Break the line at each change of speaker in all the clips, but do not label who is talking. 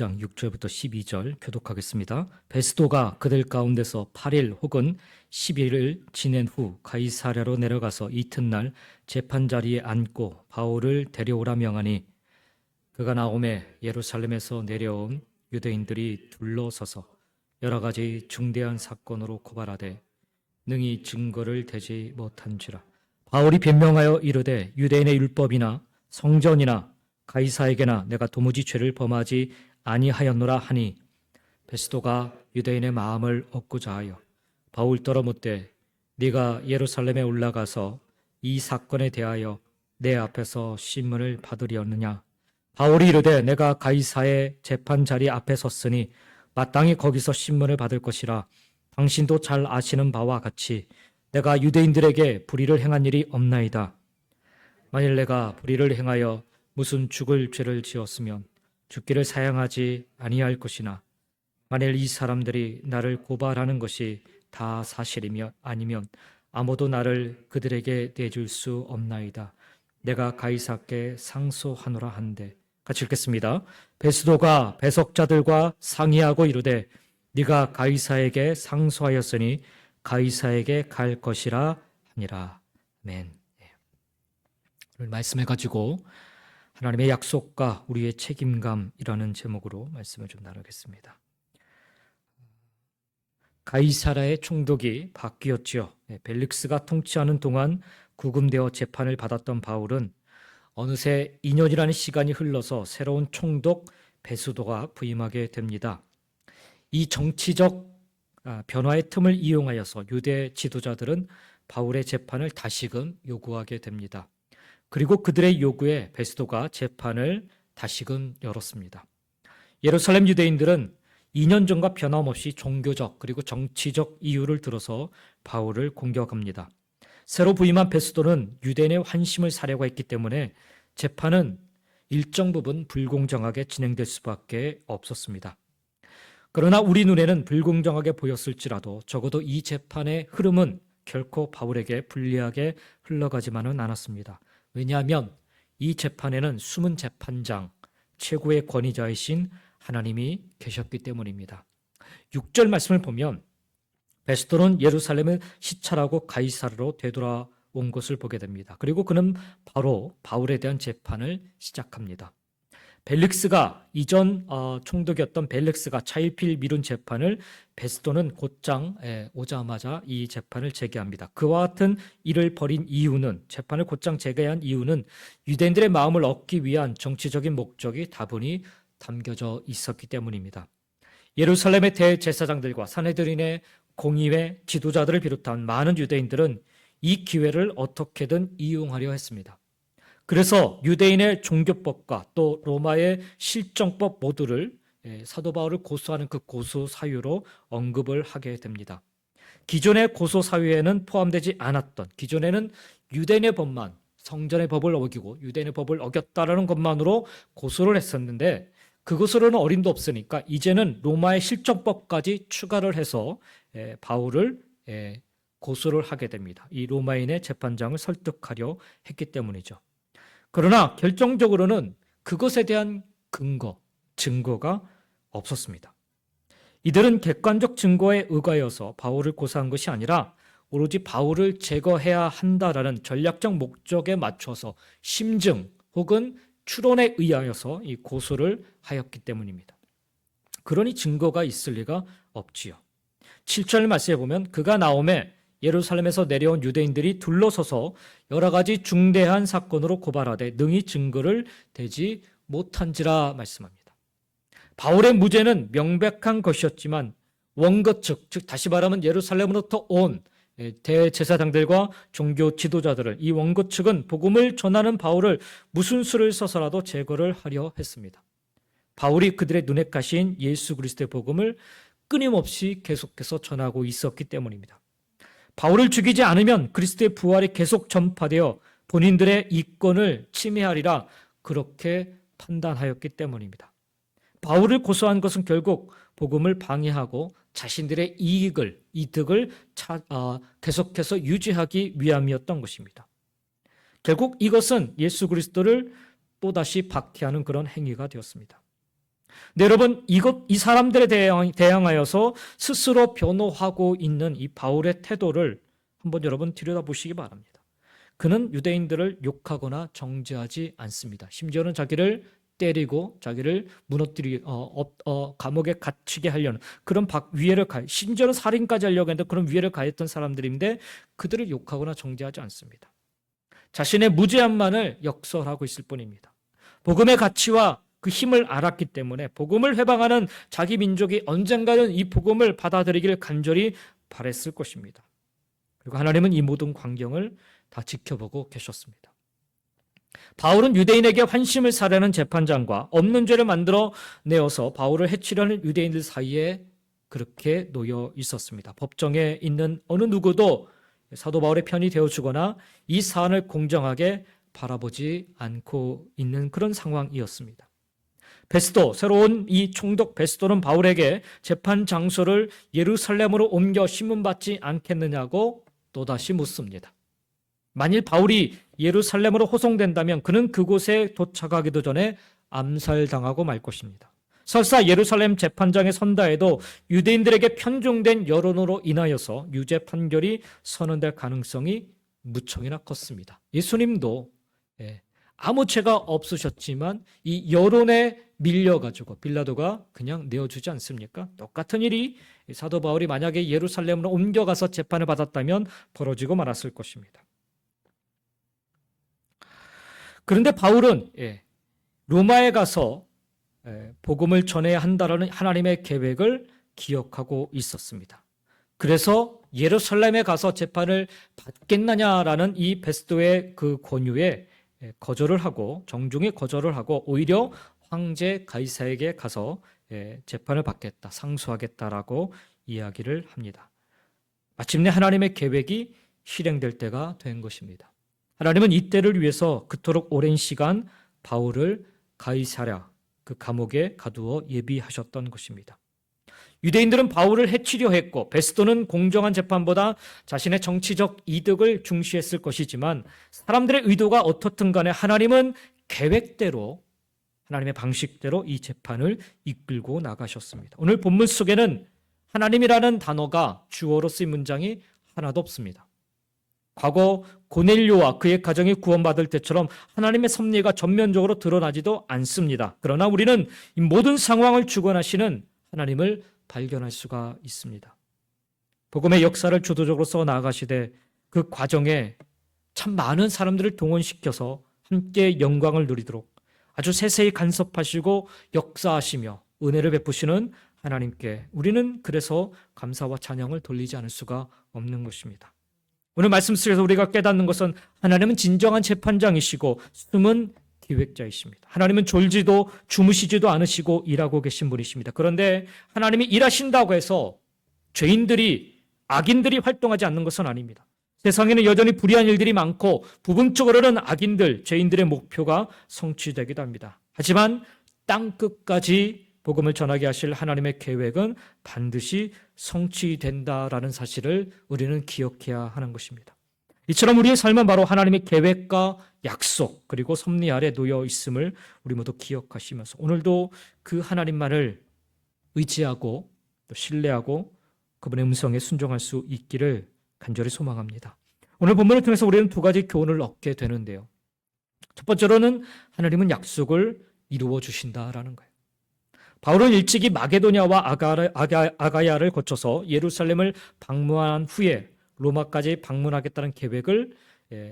6장 6절부터 12절 교독하겠습니다. 베스도가 그들 가운데서 8일 혹은 10일을 지낸 후 가이사랴로 내려가서 이튿날 재판자리에 앉고 바울을 데려오라 명하니 그가 나오매 예루살렘에서 내려온 유대인들이 둘러서서 여러 가지 중대한 사건으로 고발하되 능히 증거를 대지 못한지라. 바울이 변명하여 이르되 유대인의 율법이나 성전이나 가이사에게나 내가 도무지 죄를 범하지 아니하였노라 하니 베스도가 유대인의 마음을 얻고자 하여 바울 떨어 묻되 네가 예루살렘에 올라가서 이 사건에 대하여 내 앞에서 신문을 받으려느냐. 바울이 이르되 내가 가이사의 재판 자리 앞에 섰으니 마땅히 거기서 신문을 받을 것이라. 당신도 잘 아시는 바와 같이 내가 유대인들에게 불의를 행한 일이 없나이다. 만일 내가 불의를 행하여 무슨 죽을 죄를 지었으면 죽기를 사양하지 아니할 것이나 만일 이 사람들이 나를 고발하는 것이 다 사실이면 아니면 아무도 나를 그들에게 내줄 수 없나이다. 내가 가이사께 상소하노라 한데. 같이 읽겠습니다. 베스도가 배석자들과 상의하고 이르되 네가 가이사에게 상소하였으니 가이사에게 갈 것이라 하니라. 아멘. 오늘 말씀을 가지고 하나님의 약속과 우리의 책임감이라는 제목으로 말씀을 좀 나누겠습니다. 가이사랴의 총독이 바뀌었지요. 벨릭스가 통치하는 동안 구금되어 재판을 받았던 바울은 어느새 2년이라는 시간이 흘러서 새로운 총독 베스도가 부임하게 됩니다. 이 정치적 변화의 틈을 이용하여서 유대 지도자들은 바울의 재판을 다시금 요구하게 됩니다. 그리고 그들의 요구에 베스도가 재판을 다시금 열었습니다. 예루살렘 유대인들은 2년 전과 변함없이 종교적 그리고 정치적 이유를 들어서 바울을 공격합니다. 새로 부임한 베스도는 유대인의 환심을 사려고 했기 때문에 재판은 일정 부분 불공정하게 진행될 수밖에 없었습니다. 그러나 우리 눈에는 불공정하게 보였을지라도 적어도 이 재판의 흐름은 결코 바울에게 불리하게 흘러가지만은 않았습니다. 왜냐하면 이 재판에는 숨은 재판장, 최고의 권위자이신 하나님이 계셨기 때문입니다. 6절 말씀을 보면 베스도는 예루살렘을 시찰하고 가이사르로 되돌아온 것을 보게 됩니다. 그리고 그는 바로 바울에 대한 재판을 시작합니다. 벨릭스가 이전 총독이었던 벨릭스가 차일피일 미룬 재판을 베스도는 곧장 오자마자 이 재판을 재개합니다. 그와 같은 일을 벌인 이유는, 재판을 곧장 재개한 이유는 유대인들의 마음을 얻기 위한 정치적인 목적이 다분히 담겨져 있었기 때문입니다. 예루살렘의 대제사장들과 산헤드린의 공의회 지도자들을 비롯한 많은 유대인들은 이 기회를 어떻게든 이용하려 했습니다. 그래서 유대인의 종교법과 또 로마의 실정법 모두를 사도 바울을 고소하는 그 고소 사유로 언급을 하게 됩니다. 기존의 고소 사유에는 포함되지 않았던, 기존에는 유대인의 법만, 성전의 법을 어기고 유대인의 법을 어겼다라는 것만으로 고소를 했었는데 그것으로는 어림도 없으니까 이제는 로마의 실정법까지 추가를 해서 바울을 고소를 하게 됩니다. 이 로마인의 재판장을 설득하려 했기 때문이죠. 그러나 결정적으로는 그것에 대한 증거가 없었습니다. 이들은 객관적 증거에 의거하여서 바울을 고소한 것이 아니라 오로지 바울을 제거해야 한다라는 전략적 목적에 맞춰서 심증 혹은 추론에 의하여서 이 고소를 하였기 때문입니다. 그러니 증거가 있을 리가 없지요. 7절 말씀에 보면 그가 나오매 예루살렘에서 내려온 유대인들이 둘러서서 여러 가지 중대한 사건으로 고발하되 능히 증거를 대지 못한지라 말씀합니다. 바울의 무죄는 명백한 것이었지만 원고 측, 즉 다시 말하면 예루살렘으로부터 온 대제사장들과 종교 지도자들을, 이 원고 측은 복음을 전하는 바울을 무슨 수를 써서라도 제거를 하려 했습니다. 바울이 그들의 눈에 가신 예수 그리스도의 복음을 끊임없이 계속해서 전하고 있었기 때문입니다. 바울을 죽이지 않으면 그리스도의 부활이 계속 전파되어 본인들의 이권을 침해하리라 그렇게 판단하였기 때문입니다. 바울을 고소한 것은 결국 복음을 방해하고 자신들의 이득을 계속해서 유지하기 위함이었던 것입니다. 결국 이것은 예수 그리스도를 또다시 박해하는 그런 행위가 되었습니다. 네, 여러분, 이 사람들에 대항하여서 스스로 변호하고 있는 이 바울의 태도를 한번 여러분 들여다보시기 바랍니다. 그는 유대인들을 욕하거나 정죄하지 않습니다. 심지어는 자기를 때리고 자기를 감옥에 갇히게 하려는 그런 위해를 심지어는 살인까지 하려고 했는데 그런 위해를 가했던 사람들인데 그들을 욕하거나 정죄하지 않습니다. 자신의 무죄함만을 역설하고 있을 뿐입니다. 복음의 가치와 그 힘을 알았기 때문에 복음을 회방하는 자기 민족이 언젠가는 이 복음을 받아들이길 간절히 바랬을 것입니다. 그리고 하나님은 이 모든 광경을 다 지켜보고 계셨습니다. 바울은 유대인에게 환심을 사려는 재판장과 없는 죄를 만들어 내어서 바울을 해치려는 유대인들 사이에 그렇게 놓여 있었습니다. 법정에 있는 어느 누구도 사도 바울의 편이 되어주거나 이 사안을 공정하게 바라보지 않고 있는 그런 상황이었습니다. 베스도, 새로운 이 총독 베스도는 바울에게 재판 장소를 예루살렘으로 옮겨 신문받지 않겠느냐고 또다시 묻습니다. 만일 바울이 예루살렘으로 호송된다면 그는 그곳에 도착하기도 전에 암살당하고 말 것입니다. 설사 예루살렘 재판장에 선다 해도 유대인들에게 편중된 여론으로 인하여서 유죄 판결이 선언될 가능성이 무척이나 컸습니다. 예수님도 아무 죄가 없으셨지만 이 여론에 밀려가지고 빌라도가 그냥 내어주지 않습니까? 똑같은 일이 사도 바울이 만약에 예루살렘으로 옮겨가서 재판을 받았다면 벌어지고 말았을 것입니다. 그런데 바울은 로마에 가서 복음을 전해야 한다라는 하나님의 계획을 기억하고 있었습니다. 그래서 예루살렘에 가서 재판을 받겠느냐라는 이 베스도의 그 권유에 거절을 하고 정중히 거절을 하고 오히려 황제 가이사에게 가서 재판을 받겠다, 상소하겠다라고 이야기를 합니다. 마침내 하나님의 계획이 실행될 때가 된 것입니다. 하나님은 이 때를 위해서 그토록 오랜 시간 바울을 가이사랴 그 감옥에 가두어 예비하셨던 것입니다. 유대인들은 바울을 해치려 했고 베스도는 공정한 재판보다 자신의 정치적 이득을 중시했을 것이지만 사람들의 의도가 어떻든 간에 하나님은 계획대로 하나님의 방식대로 이 재판을 이끌고 나가셨습니다. 오늘 본문 속에는 하나님이라는 단어가 주어로 쓰인 문장이 하나도 없습니다. 과거 고넬료와 그의 가정이 구원받을 때처럼 하나님의 섭리가 전면적으로 드러나지도 않습니다. 그러나 우리는 이 모든 상황을 주관하시는 하나님을 발견할 수가 있습니다. 복음의 역사를 주도적으로 써 나가시되 그 과정에 참 많은 사람들을 동원시켜서 함께 영광을 누리도록 아주 세세히 간섭하시고 역사하시며 은혜를 베푸시는 하나님께 우리는 그래서 감사와 찬양을 돌리지 않을 수가 없는 것입니다. 오늘 말씀 속에서 우리가 깨닫는 것은 하나님은 진정한 재판장이시고 숨은 기획자이십니다. 하나님은 졸지도 주무시지도 않으시고 일하고 계신 분이십니다. 그런데 하나님이 일하신다고 해서 죄인들이 악인들이 활동하지 않는 것은 아닙니다. 세상에는 여전히 불의한 일들이 많고 부분적으로는 악인들, 죄인들의 목표가 성취되기도 합니다. 하지만 땅끝까지 복음을 전하게 하실 하나님의 계획은 반드시 성취된다라는 사실을 우리는 기억해야 하는 것입니다. 이처럼 우리의 삶은 바로 하나님의 계획과 약속 그리고 섭리 아래 놓여 있음을 우리 모두 기억하시면서 오늘도 그 하나님만을 의지하고 또 신뢰하고 그분의 음성에 순종할 수 있기를 간절히 소망합니다. 오늘 본문을 통해서 우리는 두 가지 교훈을 얻게 되는데요. 첫 번째로는 하나님은 약속을 이루어 주신다라는 거예요. 바울은 일찍이 마게도냐와 아가야를 거쳐서 예루살렘을 방문한 후에 로마까지 방문하겠다는 계획을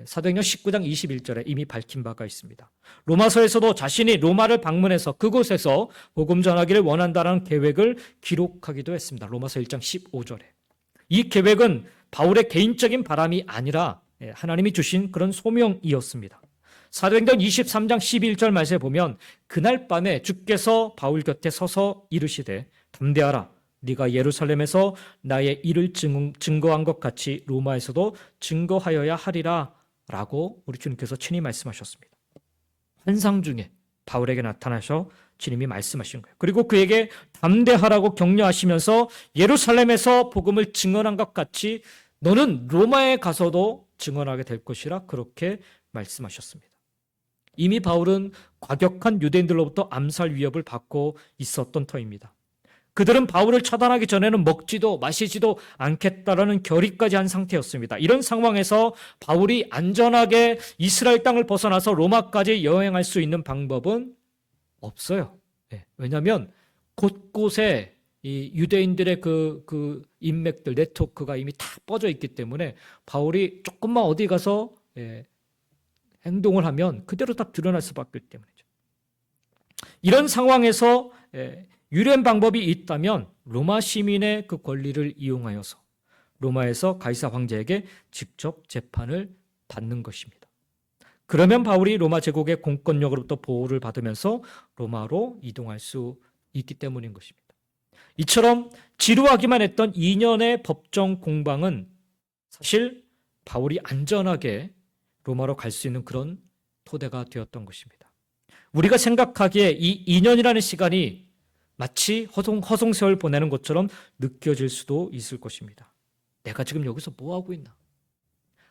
사도행전 19장 21절에 이미 밝힌 바가 있습니다. 로마서에서도 자신이 로마를 방문해서 그곳에서 복음 전하기를 원한다는 계획을 기록하기도 했습니다. 로마서 1장 15절에. 이 계획은 바울의 개인적인 바람이 아니라 하나님이 주신 그런 소명이었습니다. 사도행전 23장 11절 말씀에 보면 그날 밤에 주께서 바울 곁에 서서 이르시되 담대하라 네가 예루살렘에서 나의 일을 증거한 것 같이 로마에서도 증거하여야 하리라 라고 우리 주님께서 친히 말씀하셨습니다. 환상 중에 바울에게 나타나셔 주님이 말씀하신 거예요. 그리고 그에게 담대하라고 격려하시면서 예루살렘에서 복음을 증언한 것 같이 너는 로마에 가서도 증언하게 될 것이라 그렇게 말씀하셨습니다. 이미 바울은 과격한 유대인들로부터 암살 위협을 받고 있었던 터입니다. 그들은 바울을 처단하기 전에는 먹지도 마시지도 않겠다라는 결의까지 한 상태였습니다. 이런 상황에서 바울이 안전하게 이스라엘 땅을 벗어나서 로마까지 여행할 수 있는 방법은 없어요. 왜냐하면 곳곳에 이 유대인들의 그 인맥들, 네트워크가 이미 다 뻗어 있기 때문에 바울이 조금만 어디 가서 행동을 하면 그대로 다 드러날 수밖에 없기 때문이죠. 이런 상황에서 유리한 방법이 있다면 로마 시민의 그 권리를 이용하여서 로마에서 가이사 황제에게 직접 재판을 받는 것입니다. 그러면 바울이 로마 제국의 공권력으로부터 보호를 받으면서 로마로 이동할 수 있기 때문인 것입니다. 이처럼 지루하기만 했던 2년의 법정 공방은 사실 바울이 안전하게 로마로 갈 수 있는 그런 토대가 되었던 것입니다. 우리가 생각하기에 이 2년이라는 시간이 마치 허송세월 보내는 것처럼 느껴질 수도 있을 것입니다. 내가 지금 여기서 뭐 하고 있나?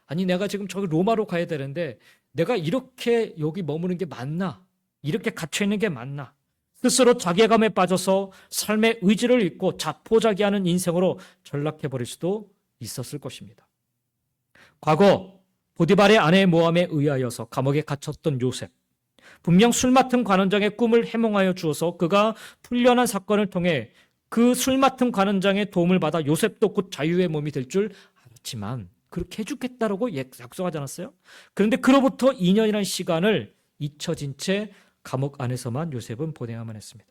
아니, 내가 지금 저기 로마로 가야 되는데 내가 이렇게 여기 머무는 게 맞나? 이렇게 갇혀 있는 게 맞나? 스스로 자괴감에 빠져서 삶의 의지를 잃고 자포자기하는 인생으로 전락해버릴 수도 있었을 것입니다. 과거 보디발의 아내 모함에 의하여서 감옥에 갇혔던 요셉, 분명 술 맡은 관원장의 꿈을 해몽하여 주어서 그가 풀려난 사건을 통해 그 술 맡은 관원장의 도움을 받아 요셉도 곧 자유의 몸이 될 줄 알았지만 그렇게 해주겠다라고 약속하지 않았어요? 그런데 그로부터 2년이라는 시간을 잊혀진 채 감옥 안에서만 요셉은 보내야만 했습니다.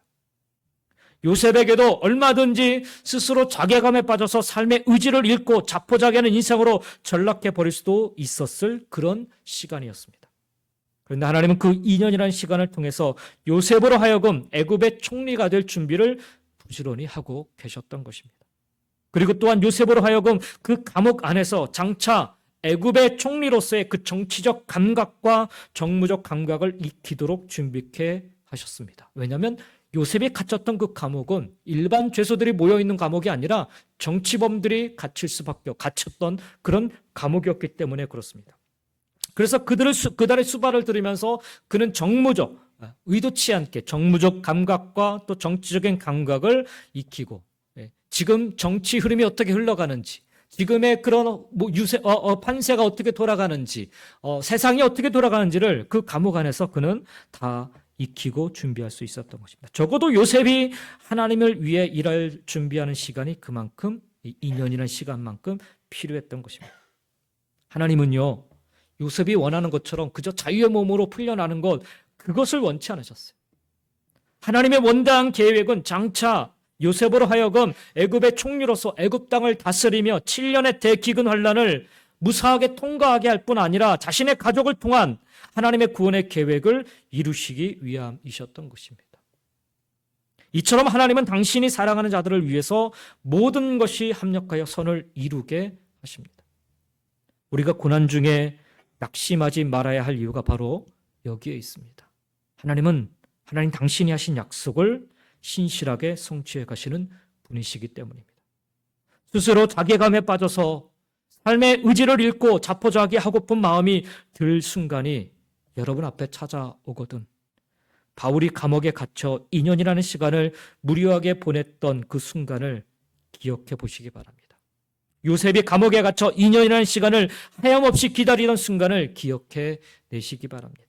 요셉에게도 얼마든지 스스로 자괴감에 빠져서 삶의 의지를 잃고 자포자기하는 인생으로 전락해버릴 수도 있었을 그런 시간이었습니다. 그런데 하나님은 그 2년이라는 시간을 통해서 요셉으로 하여금 애굽의 총리가 될 준비를 부지런히 하고 계셨던 것입니다. 그리고 또한 요셉으로 하여금 그 감옥 안에서 장차 애굽의 총리로서의 그 정치적 감각과 정무적 감각을 익히도록 준비케 하셨습니다. 왜냐하면 요셉이 갇혔던 그 감옥은 일반 죄수들이 모여있는 감옥이 아니라 정치범들이 갇혔던 그런 감옥이었기 때문에 그렇습니다. 그래서 그들의 수발을 들으면서 그는 정무적, 의도치 않게 정무적 감각과 또 정치적인 감각을 익히고 지금 정치 흐름이 어떻게 흘러가는지, 지금의 그런 판세가 어떻게 돌아가는지, 세상이 어떻게 돌아가는지를 그 감옥 안에서 그는 다 익히고 준비할 수 있었던 것입니다. 적어도 요셉이 하나님을 위해 일할 준비하는 시간이 그만큼 2년이라는 시간만큼 필요했던 것입니다. 하나님은요, 요셉이 원하는 것처럼 그저 자유의 몸으로 풀려나는 그것을 원치 않으셨어요. 하나님의 원대한 계획은 장차 요셉으로 하여금 애굽의 총리로서 애굽 땅을 다스리며 7년의 대기근 환란을 무사하게 통과하게 할 뿐 아니라 자신의 가족을 통한 하나님의 구원의 계획을 이루시기 위함이셨던 것입니다. 이처럼 하나님은 당신이 사랑하는 자들을 위해서 모든 것이 합력하여 선을 이루게 하십니다. 우리가 고난 중에 낙심하지 말아야 할 이유가 바로 여기에 있습니다. 하나님 당신이 하신 약속을 신실하게 성취해 가시는 분이시기 때문입니다. 스스로 자괴감에 빠져서 삶의 의지를 잃고 자포자기하고픈 마음이 들 순간이 여러분 앞에 찾아오거든 바울이 감옥에 갇혀 2년이라는 시간을 무료하게 보냈던 그 순간을 기억해 보시기 바랍니다. 요셉이 감옥에 갇혀 2년이라는 시간을 하염없이 기다리던 순간을 기억해 내시기 바랍니다.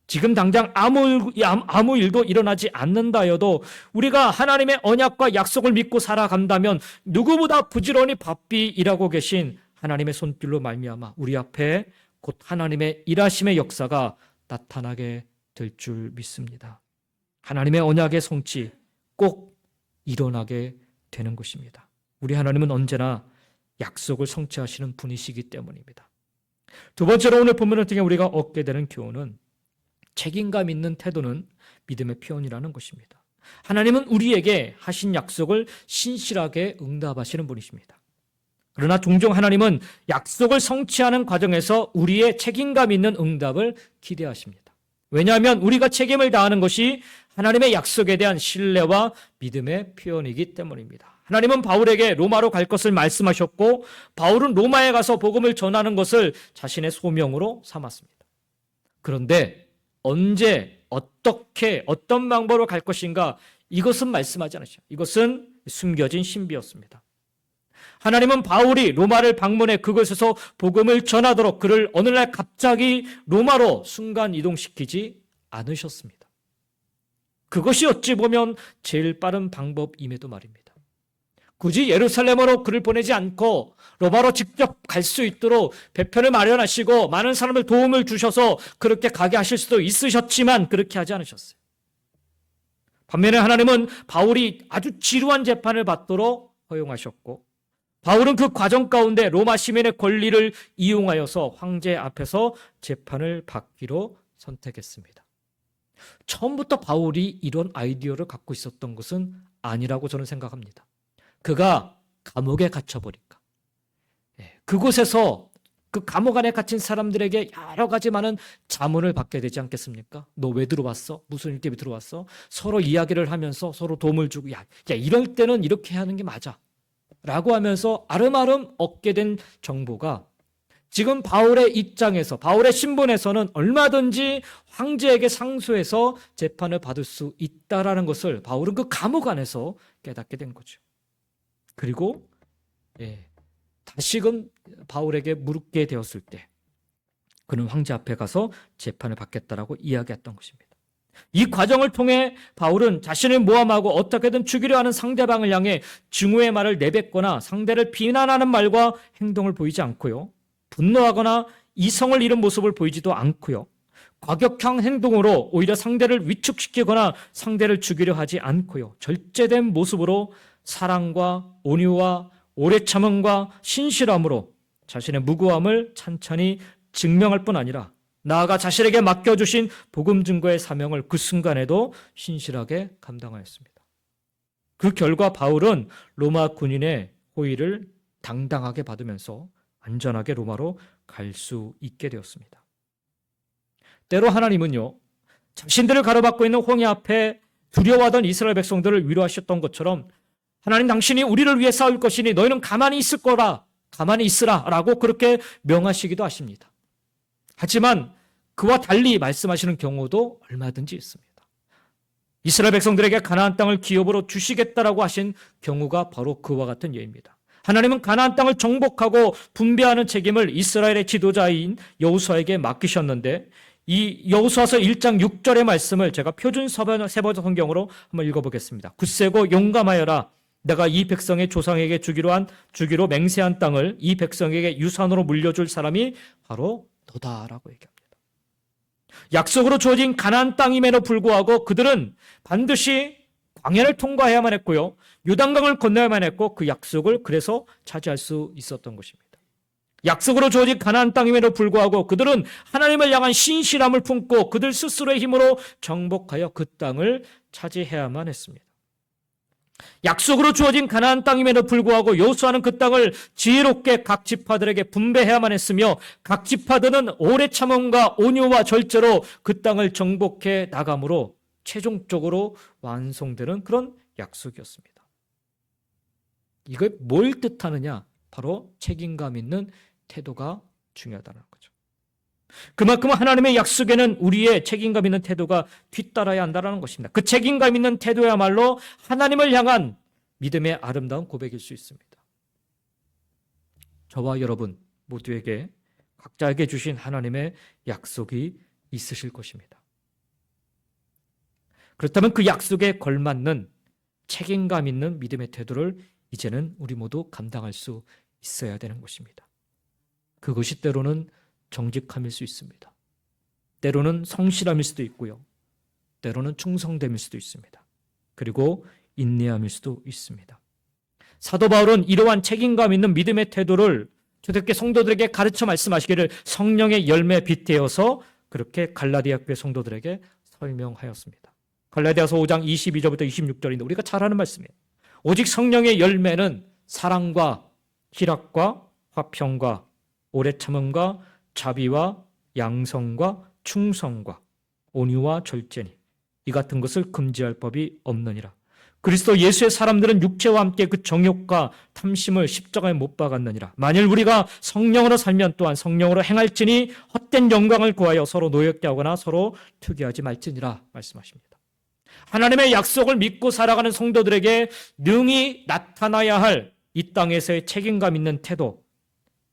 지금 당장 아무 일도 일어나지 않는다 해도 우리가 하나님의 언약과 약속을 믿고 살아간다면 누구보다 부지런히 바삐 일하고 계신 하나님의 손길로 말미암아 우리 앞에 곧 하나님의 일하심의 역사가 나타나게 될 줄 믿습니다. 하나님의 언약의 성취 꼭 일어나게 되는 것입니다. 우리 하나님은 언제나 약속을 성취하시는 분이시기 때문입니다. 두 번째로 오늘 본문을 통해 우리가 얻게 되는 교훈은 책임감 있는 태도는 믿음의 표현이라는 것입니다. 하나님은 우리에게 하신 약속을 신실하게 응답하시는 분이십니다. 그러나 종종 하나님은 약속을 성취하는 과정에서 우리의 책임감 있는 응답을 기대하십니다. 왜냐하면 우리가 책임을 다하는 것이 하나님의 약속에 대한 신뢰와 믿음의 표현이기 때문입니다. 하나님은 바울에게 로마로 갈 것을 말씀하셨고 바울은 로마에 가서 복음을 전하는 것을 자신의 소명으로 삼았습니다. 그런데 언제, 어떻게, 어떤 방법으로 갈 것인가, 이것은 말씀하지 않으셔. 이것은 숨겨진 신비였습니다. 하나님은 바울이 로마를 방문해 그곳에서 복음을 전하도록 그를 어느 날 갑자기 로마로 순간 이동시키지 않으셨습니다. 그것이 어찌 보면 제일 빠른 방법임에도 말입니다. 굳이 예루살렘으로 그를 보내지 않고 로마로 직접 갈 수 있도록 배편을 마련하시고 많은 사람을 도움을 주셔서 그렇게 가게 하실 수도 있으셨지만 그렇게 하지 않으셨어요. 반면에 하나님은 바울이 아주 지루한 재판을 받도록 허용하셨고, 바울은 그 과정 가운데 로마 시민의 권리를 이용하여서 황제 앞에서 재판을 받기로 선택했습니다. 처음부터 바울이 이런 아이디어를 갖고 있었던 것은 아니라고 저는 생각합니다. 그가 감옥에 갇혀버리니까, 그곳에서 그 감옥 안에 갇힌 사람들에게 여러 가지 많은 자문을 받게 되지 않겠습니까? 너 왜 들어왔어? 무슨 일 때문에 들어왔어? 서로 이야기를 하면서 서로 도움을 주고, 야, 이럴 때는 이렇게 하는 게 맞아 라고 하면서 아름아름 얻게 된 정보가 지금 바울의 입장에서, 바울의 신분에서는 얼마든지 황제에게 상소해서 재판을 받을 수 있다라는 것을 바울은 그 감옥 안에서 깨닫게 된 거죠. 그리고 다시금 바울에게 물게 되었을 때 그는 황제 앞에 가서 재판을 받겠다라고 이야기했던 것입니다. 이 과정을 통해 바울은 자신을 모함하고 어떻게든 죽이려 하는 상대방을 향해 증오의 말을 내뱉거나 상대를 비난하는 말과 행동을 보이지 않고요. 분노하거나 이성을 잃은 모습을 보이지도 않고요. 과격한 행동으로 오히려 상대를 위축시키거나 상대를 죽이려 하지 않고요. 절제된 모습으로 사랑과 온유와 오래 참음과 신실함으로 자신의 무고함을 찬찬히 증명할 뿐 아니라 나아가 자신에게 맡겨주신 복음 증거의 사명을 그 순간에도 신실하게 감당하였습니다. 그 결과 바울은 로마 군인의 호의를 당당하게 받으면서 안전하게 로마로 갈 수 있게 되었습니다. 때로 하나님은요, 자신들을 가로막고 있는 홍해 앞에 두려워하던 이스라엘 백성들을 위로하셨던 것처럼 하나님 당신이 우리를 위해 싸울 것이니 너희는 가만히 있을 거라, 가만히 있으라 라고 그렇게 명하시기도 하십니다. 하지만 그와 달리 말씀하시는 경우도 얼마든지 있습니다. 이스라엘 백성들에게 가나안 땅을 기업으로 주시겠다라고 하신 경우가 바로 그와 같은 예입니다. 하나님은 가나안 땅을 정복하고 분배하는 책임을 이스라엘의 지도자인 여호수아에게 맡기셨는데 이 여호수아서 1장 6절의 말씀을 제가 표준 세번역 성경으로 한번 읽어보겠습니다. 굳세고 용감하여라. 내가 이 백성의 조상에게 주기로 맹세한 땅을 이 백성에게 유산으로 물려줄 사람이 바로 너다라고 얘기합니다. 약속으로 주어진 가나안 땅임에도 불구하고 그들은 반드시 광야를 통과해야만 했고요. 요단강을 건너야만 했고 그 약속을 그래서 차지할 수 있었던 것입니다. 약속으로 주어진 가나안 땅임에도 불구하고 그들은 하나님을 향한 신실함을 품고 그들 스스로의 힘으로 정복하여 그 땅을 차지해야만 했습니다. 약속으로 주어진 가나안 땅임에도 불구하고 여호수아는 그 땅을 지혜롭게 각 지파들에게 분배해야만 했으며 각 지파들은 오래 참음과 온유와 절제로 그 땅을 정복해 나감으로 최종적으로 완성되는 그런 약속이었습니다. 이걸 뭘 뜻하느냐? 바로 책임감 있는 태도가 중요하다는 거죠. 그만큼 하나님의 약속에는 우리의 책임감 있는 태도가 뒤따라야 한다는 것입니다. 그 책임감 있는 태도야말로 하나님을 향한 믿음의 아름다운 고백일 수 있습니다. 저와 여러분 모두에게 각자에게 주신 하나님의 약속이 있으실 것입니다. 그렇다면 그 약속에 걸맞는 책임감 있는 믿음의 태도를 이제는 우리 모두 감당할 수 있어야 되는 것입니다. 그것이 때로는 정직함일 수 있습니다. 때로는 성실함일 수도 있고요. 때로는 충성됨일 수도 있습니다. 그리고 인내함일 수도 있습니다. 사도 바울은 이러한 책임감 있는 믿음의 태도를 초대교회 성도들에게 가르쳐 말씀하시기를 성령의 열매에 빗대어서 그렇게 갈라디아 교회 성도들에게 설명하였습니다. 갈라디아서 5장 22절부터 26절인데 우리가 잘 아는 말씀이에요. 오직 성령의 열매는 사랑과 희락과 화평과 오래 참음과 자비와 양성과 충성과 온유와 절제니 이 같은 것을 금지할 법이 없느니라. 그리스도 예수의 사람들은 육체와 함께 그 정욕과 탐심을 십자가에 못 박았느니라. 만일 우리가 성령으로 살면 또한 성령으로 행할지니 헛된 영광을 구하여 서로 노엽게 하거나 서로 투기하지 말지니라 말씀하십니다. 하나님의 약속을 믿고 살아가는 성도들에게 능히 나타나야 할 이 땅에서의 책임감 있는 태도,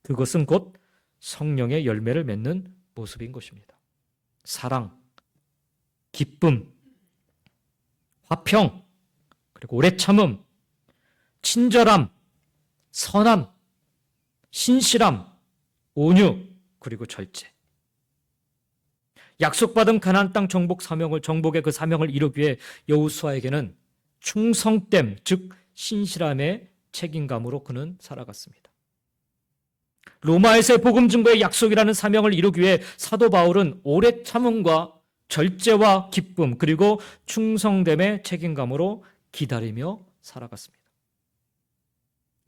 그것은 곧 성령의 열매를 맺는 모습인 것입니다. 사랑, 기쁨, 화평, 그리고 오래 참음, 친절함, 선함, 신실함, 온유, 그리고 절제. 약속받은 가나안 땅 정복의 그 사명을 이루기 위해 여호수아에게는 충성됨, 즉 신실함의 책임감으로 그는 살아갔습니다. 로마에서의 복음 증거의 약속이라는 사명을 이루기 위해 사도 바울은 오래 참음과 절제와 기쁨, 그리고 충성됨의 책임감으로 기다리며 살아갔습니다.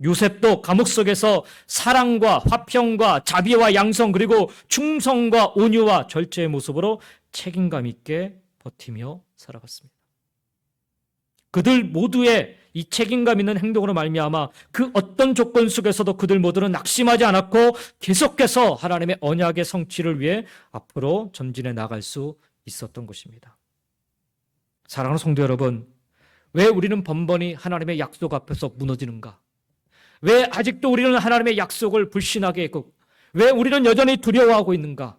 요셉도 감옥 속에서 사랑과 화평과 자비와 양성, 그리고 충성과 온유와 절제의 모습으로 책임감 있게 버티며 살아갔습니다. 그들 모두의 이 책임감 있는 행동으로 말미암아 그 어떤 조건 속에서도 그들 모두는 낙심하지 않았고 계속해서 하나님의 언약의 성취를 위해 앞으로 전진해 나갈 수 있었던 것입니다. 사랑하는 성도 여러분, 왜 우리는 번번이 하나님의 약속 앞에서 무너지는가? 왜 아직도 우리는 하나님의 약속을 불신하게 했고, 왜 우리는 여전히 두려워하고 있는가?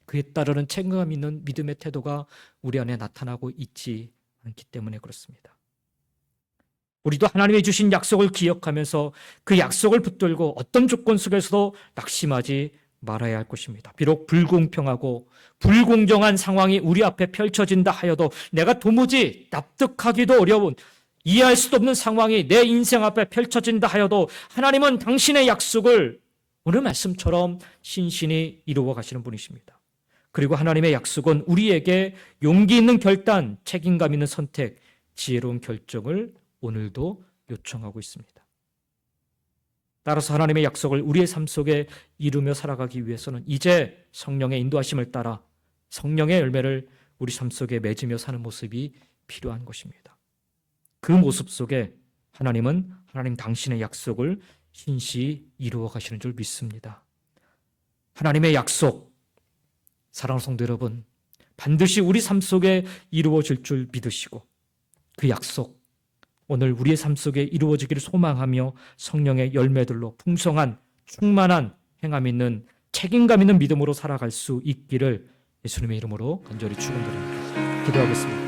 그에 따르는 책임감 있는 믿음의 태도가 우리 안에 나타나고 있지 않기 때문에 그렇습니다. 우리도 하나님이 주신 약속을 기억하면서 그 약속을 붙들고 어떤 조건 속에서도 낙심하지 말아야 할 것입니다. 비록 불공평하고 불공정한 상황이 우리 앞에 펼쳐진다 하여도, 내가 도무지 납득하기도 어려운, 이해할 수도 없는 상황이 내 인생 앞에 펼쳐진다 하여도 하나님은 당신의 약속을 오늘 말씀처럼 신신히 이루어 가시는 분이십니다. 그리고 하나님의 약속은 우리에게 용기 있는 결단, 책임감 있는 선택, 지혜로운 결정을 오늘도 요청하고 있습니다. 따라서 하나님의 약속을 우리의 삶 속에 이루며 살아가기 위해서는 이제 성령의 인도하심을 따라 성령의 열매를 우리 삶 속에 맺으며 사는 모습이 필요한 것입니다. 그 모습 속에 하나님은 하나님 당신의 약속을 신실히 이루어 가시는 줄 믿습니다. 하나님의 약속, 사랑하는 성도 여러분, 반드시 우리 삶 속에 이루어질 줄 믿으시고 그 약속, 오늘 우리의 삶 속에 이루어지기를 소망하며 성령의 열매들로 풍성한 충만한 행함 있는 책임감 있는 믿음으로 살아갈 수 있기를 예수님의 이름으로 간절히 축원드립니다. 기도하겠습니다.